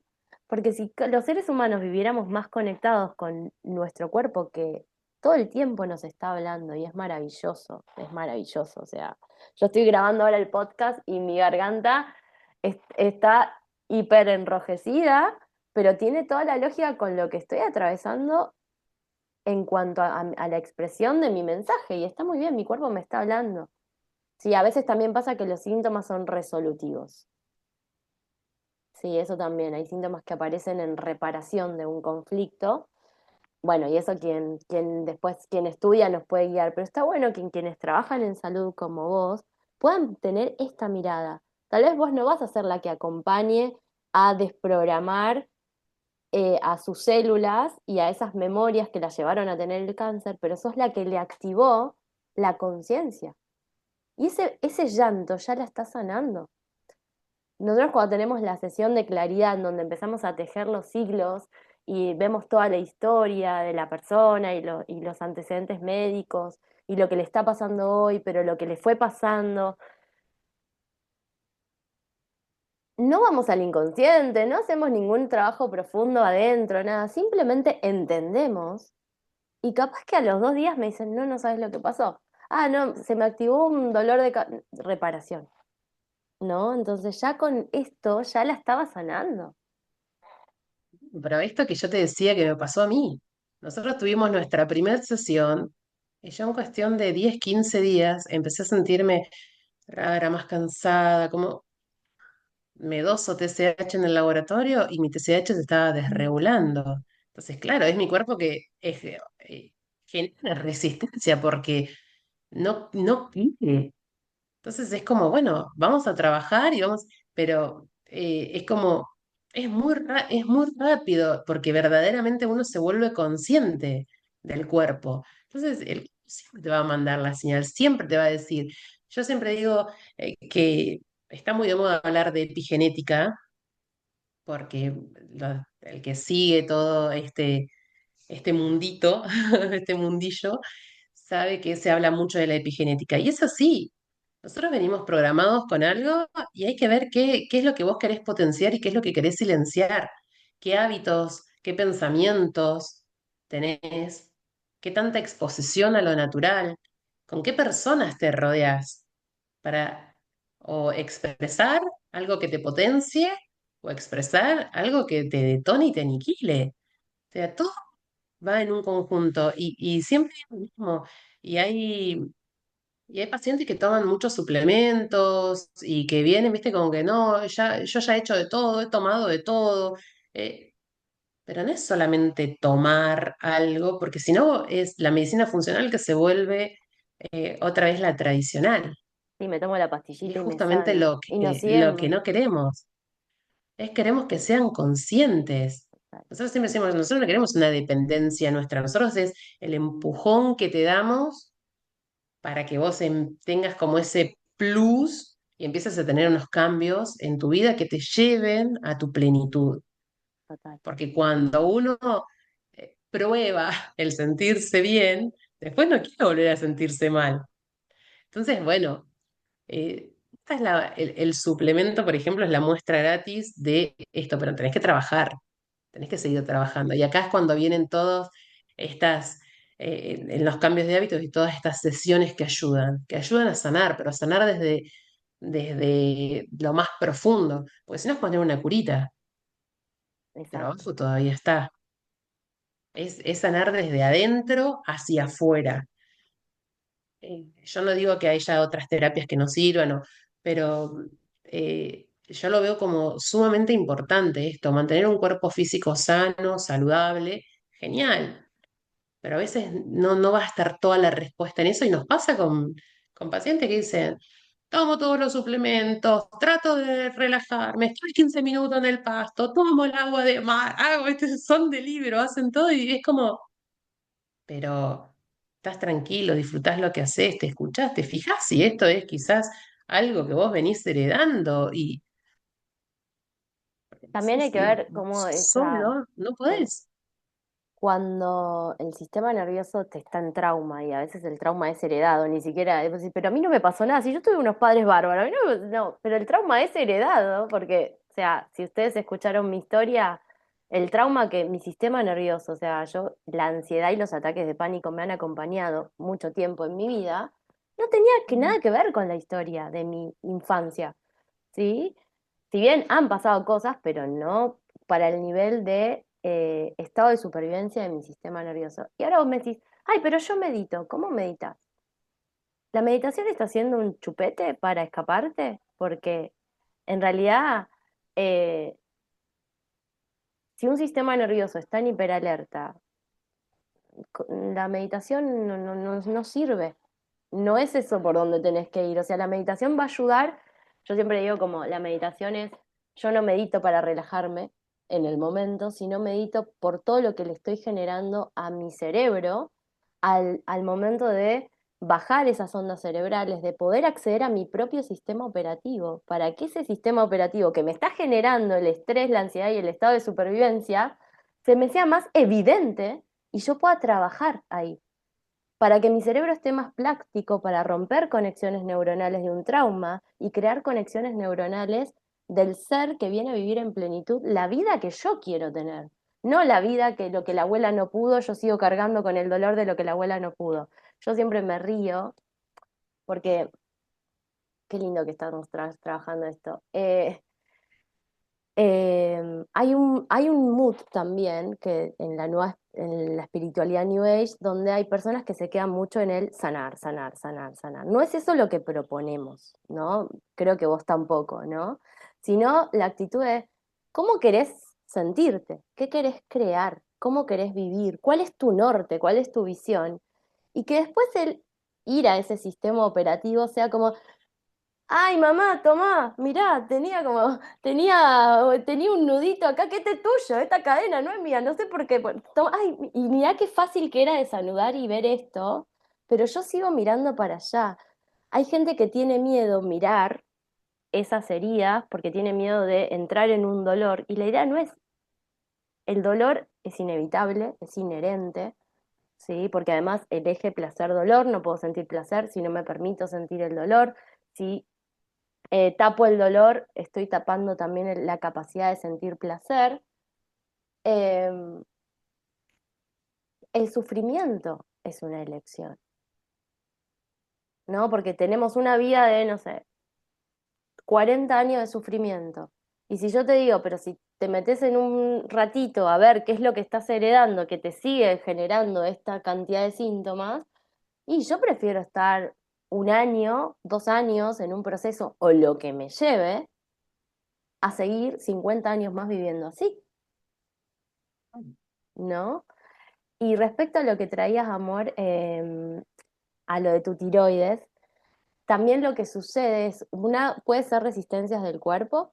Porque si los seres humanos viviéramos más conectados con nuestro cuerpo, que todo el tiempo nos está hablando y es maravilloso, es maravilloso. O sea, yo estoy grabando ahora el podcast y mi garganta está hiper enrojecida, pero tiene toda la lógica con lo que estoy atravesando en cuanto a la expresión de mi mensaje. Y está muy bien, mi cuerpo me está hablando. Sí, a veces también pasa que los síntomas son resolutivos. Sí, eso también. Hay síntomas que aparecen en reparación de un conflicto. Bueno, y eso quien después, quien estudia nos puede guiar. Pero está bueno que quienes trabajan en salud como vos puedan tener esta mirada. Tal vez vos no vas a ser la que acompañe a desprogramar a sus células y a esas memorias que las llevaron a tener el cáncer, pero sos la que le activó la conciencia. Y ese llanto ya la está sanando. Nosotros cuando tenemos la sesión de claridad, en donde empezamos a tejer los siglos y vemos toda la historia de la persona y los antecedentes médicos y lo que le está pasando hoy, pero lo que le fue pasando, no vamos al inconsciente, no hacemos ningún trabajo profundo adentro, nada, simplemente entendemos y capaz que a los 2 días me dicen, no, no sabes lo que pasó. Ah, no, se me activó un dolor de reparación, ¿no? Entonces ya con esto ya la estaba sanando. pero esto que yo te decía que me pasó a mí. Nosotros tuvimos nuestra primera sesión y yo en cuestión de 10 15 días empecé a sentirme rara, más cansada, como me doso TSH en el laboratorio y mi TSH se estaba desregulando. Entonces, claro, es mi cuerpo que genera resistencia porque no quiere. Entonces es como, bueno, vamos a trabajar y vamos, pero es como, es muy rápido porque verdaderamente uno se vuelve consciente del cuerpo. Entonces, él siempre te va a mandar la señal, siempre te va a decir. Yo siempre digo que está muy de moda hablar de epigenética, porque el que sigue todo este mundito, este mundillo, sabe que se habla mucho de la epigenética. Y es así. Nosotros venimos programados con algo y hay que ver qué es lo que vos querés potenciar y qué es lo que querés silenciar. ¿Qué hábitos, qué pensamientos tenés? ¿Qué tanta exposición a lo natural? ¿Con qué personas te rodeas? Para o expresar algo que te potencie o expresar algo que te detone y te aniquile. O sea, todo va en un conjunto y siempre es lo mismo. Y hay, y hay pacientes que toman muchos suplementos y que vienen, viste, como que no, ya, yo ya he hecho de todo, he tomado de todo. eh, pero no es solamente tomar algo, porque si no es la medicina funcional que se vuelve otra vez la tradicional. Sí, me tomo la Y es pastillita y me justamente sano. Y nos lo que siguen. no queremos, es queremos que sean conscientes. Nosotros siempre decimos, nosotros no queremos una dependencia nuestra, nosotros es el empujón que te damos para que vos tengas como ese plus y empieces a tener unos cambios en tu vida que te lleven a tu plenitud. Total. Porque cuando uno prueba el sentirse bien, después no quiere volver a sentirse mal. Entonces, bueno, esta es el suplemento, por ejemplo, es la muestra gratis de esto, pero tenés que trabajar, tenés que seguir trabajando. Y acá es cuando vienen todas estas, en los cambios de hábitos y todas estas sesiones que ayudan a sanar, pero a sanar desde lo más profundo, porque si no es poner una curita, pero Exacto. abajo todavía está. Es sanar desde adentro hacia afuera. Yo no digo que haya otras terapias que no sirvan, pero yo lo veo como sumamente importante esto, mantener un cuerpo físico sano, saludable, genial, pero a veces no va a estar toda la respuesta en eso y nos pasa con pacientes que dicen, tomo todos los suplementos, trato de relajarme, estoy 15 minutos en el pasto, tomo el agua de mar, hago, son de libro, hacen todo y es como pero estás tranquilo, disfrutás lo que haces, te escuchás, te fijás si esto es quizás algo que vos venís heredando y También sí, hay que sí, ver cómo esa, solo no sí, podés. cuando el sistema nervioso te está en trauma y a veces el trauma es heredado, ni siquiera, vos decís, pero a mí no me pasó nada, si yo tuve unos padres bárbaros, a mí no, no, pero el trauma es heredado, porque, o sea, si ustedes escucharon mi historia, el trauma que mi sistema nervioso, o sea, yo, la ansiedad y los ataques de pánico me han acompañado mucho tiempo en mi vida, no tenía que nada que ver con la historia de mi infancia, ¿sí? Si bien han pasado cosas, pero no para el nivel de estado de supervivencia de mi sistema nervioso. Y ahora vos me decís, ay, pero yo medito. ¿Cómo meditas? ¿La meditación está siendo un chupete para escaparte? Porque en realidad, eh, si un sistema nervioso está en hiperalerta, la meditación no sirve. No es eso por donde tenés que ir. O sea, la meditación va a ayudar. Yo siempre digo como la meditación es, yo no medito para relajarme en el momento, sino medito por todo lo que le estoy generando a mi cerebro al momento de bajar esas ondas cerebrales, de poder acceder a mi propio sistema operativo, para que ese sistema operativo que me está generando el estrés, la ansiedad y el estado de supervivencia, se me sea más evidente y yo pueda trabajar ahí para que mi cerebro esté más plástico, para romper conexiones neuronales de un trauma y crear conexiones neuronales del ser que viene a vivir en plenitud la vida que yo quiero tener. No la vida que lo que la abuela no pudo, yo sigo cargando con el dolor de lo que la abuela no pudo. Yo siempre me río porque qué lindo que estamos trabajando esto. Hay un mood también que en en la espiritualidad New Age, donde hay personas que se quedan mucho en el sanar, sanar, sanar, sanar. No es eso lo que proponemos, ¿no? Creo que vos tampoco, ¿no? Sino la actitud de cómo querés sentirte, qué querés crear, cómo querés vivir, cuál es tu norte, cuál es tu visión. Y que después el ir a ese sistema operativo sea como, ay, mamá, tomá, mirá, tenía un nudito acá, que este es tuyo, esta cadena no es mía, no sé por qué. Ay, y mirá qué fácil que era desanudar y ver esto, pero yo sigo mirando para allá. Hay gente que tiene miedo mirar esas heridas porque tiene miedo de entrar en un dolor, y la idea no es, el dolor es inevitable, es inherente, ¿sí? Porque además el eje placer-dolor, no puedo sentir placer si no me permito sentir el dolor. Si tapo el dolor, estoy tapando también la capacidad de sentir placer. Eh, el sufrimiento es una elección, ¿no? Porque tenemos una vida de, no sé, 40 años de sufrimiento. Y si yo te digo, pero si te metes en un ratito a ver qué es lo que estás heredando, que te sigue generando esta cantidad de síntomas, y yo prefiero estar un año, 2 años en un proceso o lo que me lleve a seguir 50 años más viviendo así. ¿no? Y respecto a lo que traías, amor, a lo de tu tiroides, también lo que sucede es, puede ser resistencias del cuerpo,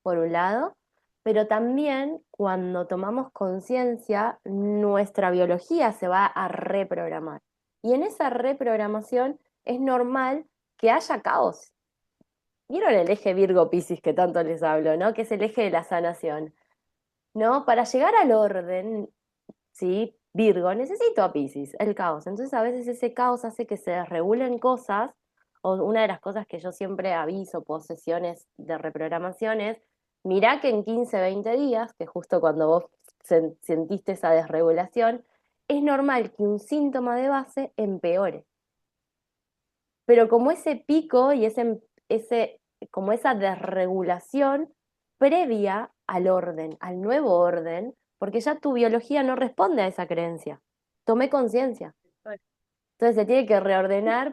por un lado, pero también cuando tomamos conciencia, nuestra biología se va a reprogramar. Y en esa reprogramación es normal que haya caos. ¿Vieron el eje Virgo-Piscis que tanto les hablo, ¿no? Que es el eje de la sanación, ¿no? Para llegar al orden, ¿sí? Virgo, necesito a Piscis, el caos. Entonces a veces ese caos hace que se desregulen cosas, o una de las cosas que yo siempre aviso, posesiones de reprogramaciones, mirá que en 15 20 días, que justo cuando vos sentiste esa desregulación, es normal que un síntoma de base empeore. Pero como ese pico y como esa desregulación previa al orden, al nuevo orden, porque ya tu biología no responde a esa creencia. Tomé conciencia. Entonces se tiene que reordenar.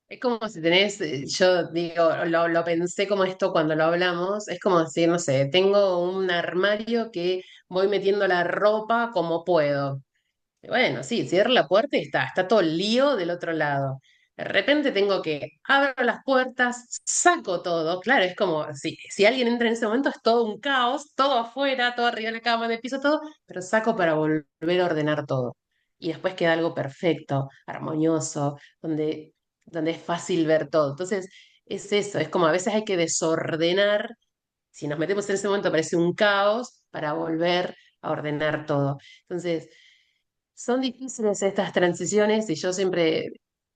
Es como si tenés, yo digo, lo pensé como esto cuando lo hablamos, es como decir, no sé, tengo un armario que voy metiendo la ropa como puedo. Y bueno, sí, cierro la puerta y está todo el lío del otro lado. De repente tengo que abro las puertas, saco todo. Claro, es como si alguien entra en ese momento es todo un caos, todo afuera, todo arriba de la cama, en el piso, todo, pero saco para volver a ordenar todo. Y después queda algo perfecto, armonioso, donde es fácil ver todo. Entonces, es eso, es como a veces hay que desordenar. Si nos metemos en ese momento parece un caos para volver a ordenar todo. Entonces, son difíciles estas transiciones y yo siempre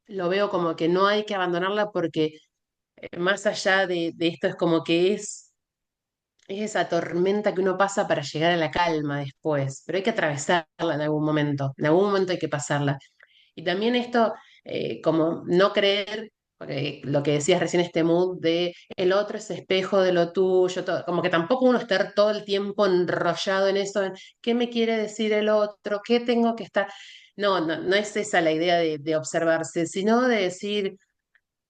lo veo como que no hay que abandonarla porque más allá de esto es como que es esa tormenta que uno pasa para llegar a la calma después, pero hay que atravesarla en algún momento hay que pasarla. Y también esto, como no creer, porque lo que decías recién, este mood de el otro es espejo de lo tuyo, como que tampoco uno estar todo el tiempo enrollado en eso, en qué me quiere decir el otro, qué tengo que estar. No, no, no es esa la idea de observarse, sino de decir,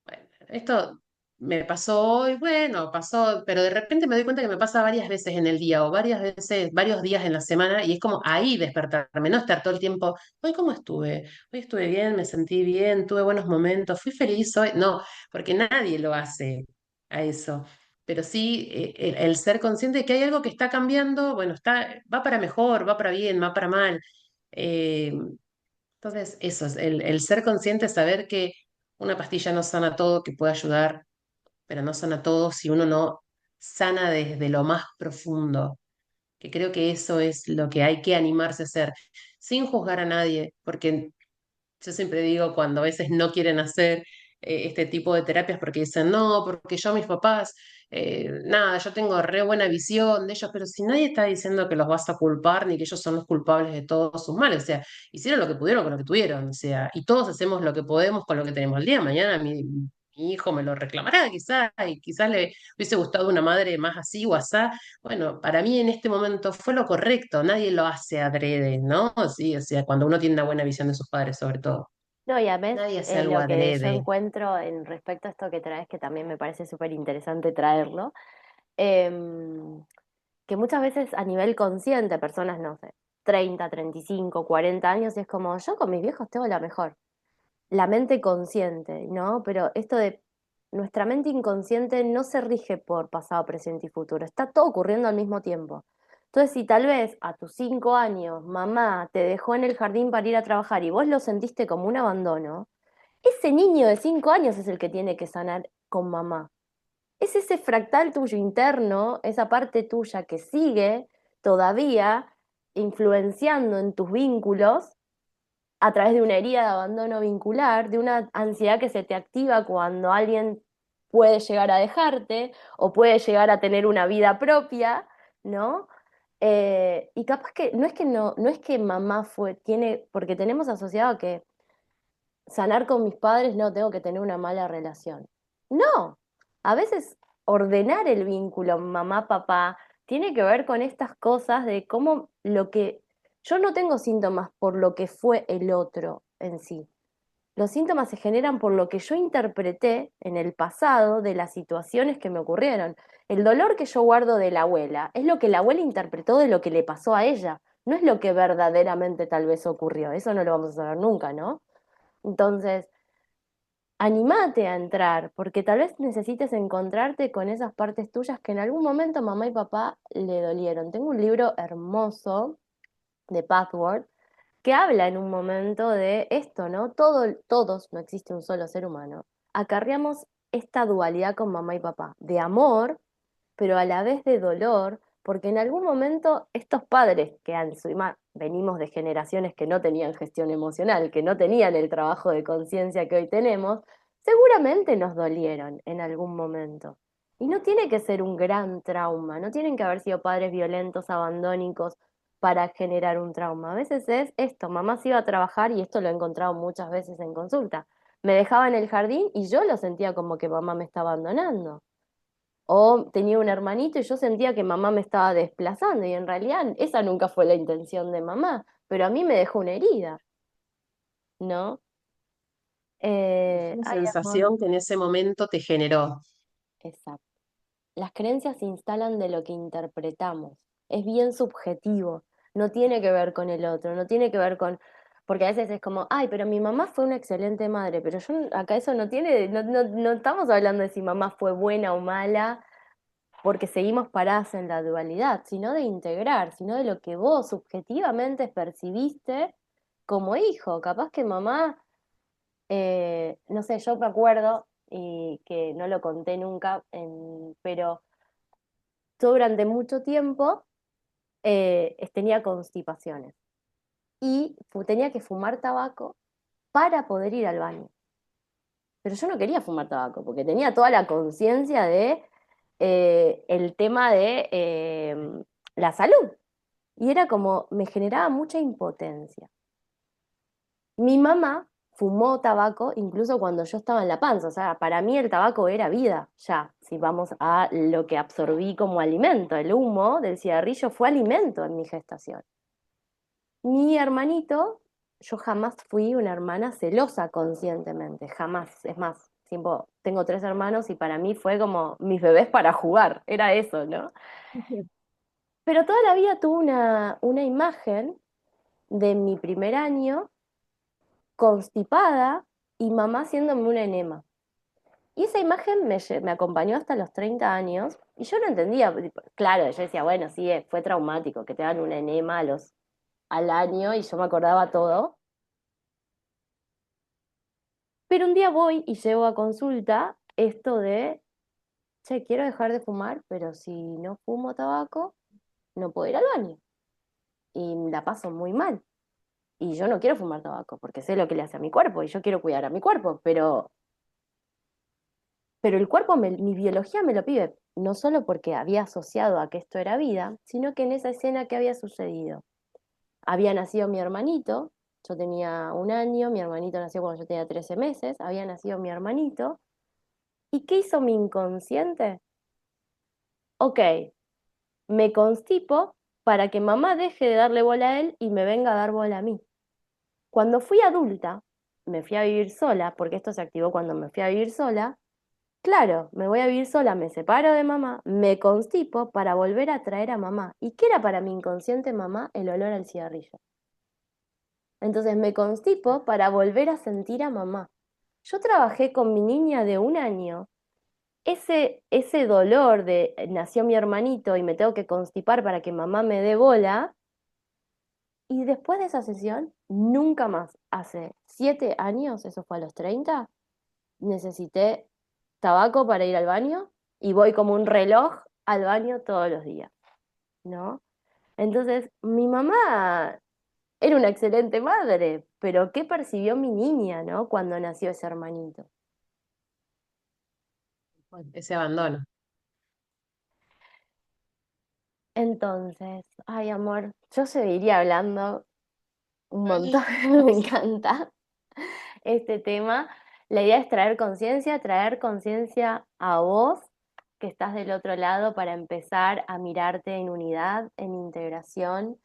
bueno, esto me pasó hoy, bueno, pasó, pero de repente me doy cuenta que me pasa varias veces en el día o varias veces, varios días en la semana y es como ahí despertarme, no estar todo el tiempo, hoy cómo estuve, hoy estuve bien, me sentí bien, tuve buenos momentos, fui feliz hoy, no, porque nadie lo hace a eso. Pero sí, el ser consciente de que hay algo que está cambiando, bueno, va para mejor, va para bien, va para mal. Eh, entonces, eso es el ser consciente, saber que una pastilla no sana todo, que puede ayudar, pero no sana todo si uno no sana desde lo más profundo, que creo que eso es lo que hay que animarse a hacer, sin juzgar a nadie, porque yo siempre digo cuando a veces no quieren hacer este tipo de terapias porque dicen, no, porque yo mis papás, nada, yo tengo re buena visión de ellos, pero si nadie está diciendo que los vas a culpar ni que ellos son los culpables de todos sus males, o sea, hicieron lo que pudieron con lo que tuvieron, o sea, y todos hacemos lo que podemos con lo que tenemos. El día de mañana mi hijo me lo reclamará quizás, y quizás le hubiese gustado una madre más así o asá. Bueno, para mí en este momento fue lo correcto, nadie lo hace adrede, ¿no? Sí, o sea, cuando uno tiene una buena visión de sus padres, sobre todo. No, y a veces Nadie hace algo lo que yo adrede. encuentro en respecto a esto que traes, que también me parece súper interesante traerlo, em, que muchas veces a nivel consciente, personas, no sé, 30 35 40 años, y es como, yo con mis viejos tengo la mejor, la mente consciente, ¿no? Pero esto de nuestra mente inconsciente no se rige por pasado, presente y futuro, está todo ocurriendo al mismo tiempo. Entonces, si tal vez a tus 5 años mamá te dejó en el jardín para ir a trabajar y vos lo sentiste como un abandono, ese niño de 5 años es el que tiene que sanar con mamá. Es ese fractal tuyo interno, esa parte tuya que sigue todavía influenciando en tus vínculos a través de una herida de abandono vincular, de una ansiedad que se te activa cuando alguien puede llegar a dejarte o puede llegar a tener una vida propia, ¿no? Y capaz que no es que mamá porque tenemos asociado que sanar con mis padres, no, tengo que tener una mala relación. No, a veces ordenar el vínculo mamá-papá tiene que ver con estas cosas de cómo yo no tengo síntomas por lo que fue el otro en sí. Los síntomas se generan por lo que yo interpreté en el pasado de las situaciones que me ocurrieron. El dolor que yo guardo de la abuela es lo que la abuela interpretó de lo que le pasó a ella, no es lo que verdaderamente tal vez ocurrió. Eso no lo vamos a saber nunca, ¿no? Entonces, animate a entrar, porque tal vez necesites encontrarte con esas partes tuyas que en algún momento mamá y papá le dolieron. Tengo un libro hermoso de Pathward que habla en un momento de esto, ¿no? Todos, no existe un solo ser humano, acarreamos esta dualidad con mamá y papá, de amor, pero a la vez de dolor, porque en algún momento estos padres, que encima venimos de generaciones que no tenían gestión emocional, que no tenían el trabajo de conciencia que hoy tenemos, seguramente nos dolieron en algún momento. Y no tiene que ser un gran trauma, no tienen que haber sido padres violentos, abandónicos, para generar un trauma. A veces es esto, mamá se iba a trabajar y esto lo he encontrado muchas veces en consulta. Me dejaba en el jardín y yo lo sentía como que mamá me estaba abandonando. O tenía un hermanito y yo sentía que mamá me estaba desplazando y en realidad esa nunca fue la intención de mamá, pero a mí me dejó una herida, ¿no? Es una Ay, amor. sensación que en ese momento te generó. Exacto. Las creencias se instalan de lo que interpretamos. Es bien subjetivo. No tiene que ver con el otro, no tiene que ver con... Porque a veces es como, ay, pero mi mamá fue una excelente madre, pero yo acá eso no tiene, no estamos hablando de si mamá fue buena o mala, porque seguimos paradas en la dualidad, sino de integrar, sino de lo que vos subjetivamente percibiste como hijo. Capaz que mamá, no sé, yo me acuerdo, y que no lo conté nunca, pero yo durante mucho tiempo tenía constipaciones y tenía que fumar tabaco para poder ir al baño. Pero yo no quería fumar tabaco porque tenía toda la conciencia de el tema de la salud. Y era como, me generaba mucha impotencia. Mi mamá fumó tabaco incluso cuando yo estaba en la panza, o sea, para mí el tabaco era vida, ya, si vamos a lo que absorbí como alimento, el humo del cigarrillo fue alimento en mi gestación. Mi hermanito, yo jamás fui una hermana celosa conscientemente, jamás, es más, tengo tres hermanos y para mí fue como mis bebés para jugar, era eso, ¿no? Pero toda la vida tuve una imagen de mi primer año constipada y mamá haciéndome un enema. Y esa imagen me acompañó hasta los 30 años y yo no entendía, claro, yo decía, bueno, sí, fue traumático que te dan un enema al año y yo me acordaba todo. Pero un día voy y llevo a consulta esto de, che, quiero dejar de fumar, pero si no fumo tabaco, no puedo ir al baño. Y la paso muy mal. Y yo no quiero fumar tabaco porque sé lo que le hace a mi cuerpo y yo quiero cuidar a mi cuerpo, pero el cuerpo, mi biología me lo pide, no solo porque había asociado a que esto era vida, sino que en esa escena que había sucedido. Había nacido mi hermanito, yo tenía un año, mi hermanito nació cuando yo tenía 13 meses, había nacido mi hermanito, ¿y qué hizo mi inconsciente? Ok, me constipo para que mamá deje de darle bola a él y me venga a dar bola a mí. Cuando fui adulta, me fui a vivir sola, porque esto se activó cuando me fui a vivir sola. Claro, me voy a vivir sola, me separo de mamá, me constipo para volver a traer a mamá. ¿Y qué era para mi inconsciente mamá? El olor al cigarrillo. Entonces me constipo para volver a sentir a mamá. Yo trabajé con mi niña de un año. Ese dolor de nació mi hermanito y me tengo que constipar para que mamá me dé bola. Y después de esa sesión, nunca más. Hace 7 años, eso fue a los 30, necesité tabaco para ir al baño y voy como un reloj al baño todos los días, ¿no? Entonces, mi mamá era una excelente madre, pero ¿qué percibió mi niña, ¿no? Cuando nació ese hermanito. Bueno, ese abandono. Entonces, ay, amor, yo seguiría hablando un montón, me encanta este tema. La idea es traer conciencia a vos que estás del otro lado para empezar a mirarte en unidad, en integración,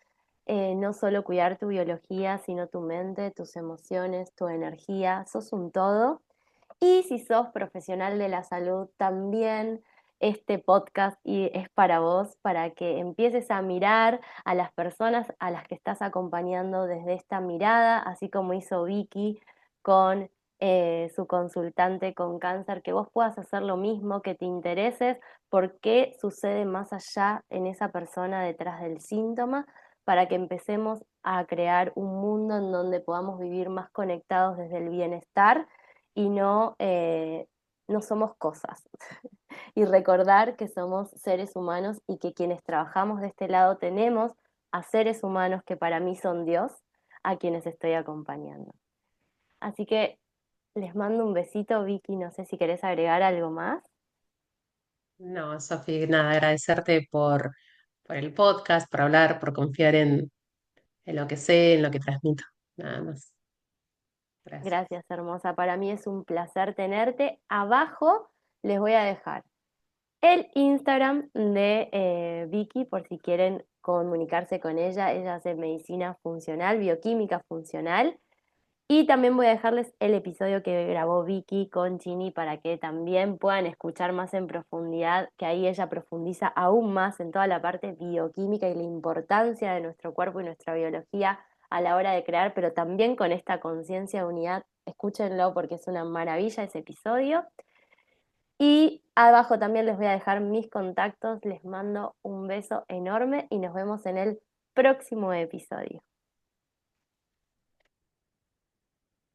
no solo cuidar tu biología, sino tu mente, tus emociones, tu energía, sos un todo. Y si sos profesional de la salud, también este podcast es para vos, para que empieces a mirar a las personas a las que estás acompañando desde esta mirada, así como hizo Vicky con su consultante con cáncer, que vos puedas hacer lo mismo, que te intereses por qué sucede más allá en esa persona detrás del síntoma, para que empecemos a crear un mundo en donde podamos vivir más conectados desde el bienestar y no somos cosas. Y recordar que somos seres humanos y que quienes trabajamos de este lado tenemos a seres humanos que para mí son Dios, a quienes estoy acompañando. Así que les mando un besito, Vicky, no sé si querés agregar algo más. No, Sofi, nada, agradecerte por el podcast, por hablar, por confiar en lo que sé, en lo que transmito. Nada más. Gracias. Gracias, hermosa. Para mí es un placer tenerte. Abajo les voy a dejar el Instagram de Vicky por si quieren comunicarse con ella. Ella hace medicina funcional, bioquímica funcional. Y también voy a dejarles el episodio que grabó Vicky con Chini para que también puedan escuchar más en profundidad, que ahí ella profundiza aún más en toda la parte bioquímica y la importancia de nuestro cuerpo y nuestra biología a la hora de crear, pero también con esta conciencia de unidad. Escúchenlo porque es una maravilla ese episodio. Y abajo también les voy a dejar mis contactos. Les mando un beso enorme y nos vemos en el próximo episodio.